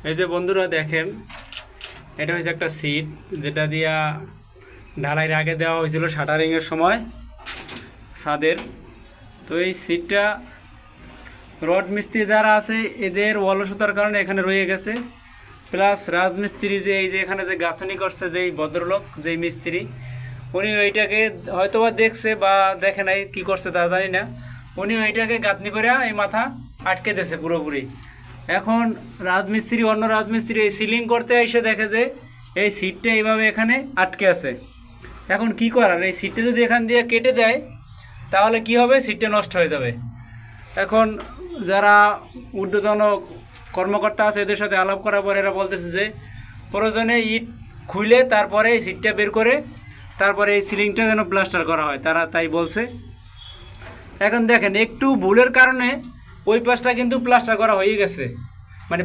এই যে বন্ধুরা দেখেন, এটা হচ্ছে একটা সিট যেটা দিয়া ঢালাইয়ের আগে দেওয়া হয়েছিল শাটারিংয়ের সময় ছাদের। তো এই সিটটা রড মিস্ত্রি যারা আছে এদের অলসতার কারণে এখানে রয়ে গেছে। প্লাস রাজমিস্ত্রি যে এই যে এখানে যে গাঁথনি করছে যেই ভদ্রলোক যেই মিস্ত্রি, উনি ওইটাকে হয়তোবা দেখছে বা দেখে নাই কী করছে তা জানি না, উনি ওইটাকে গাঁথনি করে এই মাথা আটকে দিয়েছে পুরোপুরি। এখন অন্য রাজমিস্ত্রি এই সিলিং করতে এসে দেখে যে এই সিটটা এইভাবে এখানে আটকে আছে। এখন কি করার, এই সিটটা যদি এখান দিয়ে কেটে দেয় তাহলে কি হবে, সিটটা নষ্ট হয়ে যাবে। এখন যারা ঊর্ধ্বতন কর্মকর্তা আছে এদের সাথে আলাপ করার পর এরা বলতেছে যে প্রয়োজনে ইট খুলে তারপরে এই সিটটা বের করে তারপরে এই সিলিংটা যেন প্লাস্টার করা হয়, তারা তাই বলছে। এখন দেখেন একটু ভুলের কারণে ওই পাশটা কিন্তু প্লাস্টার করা হয়ে গেছে, মানে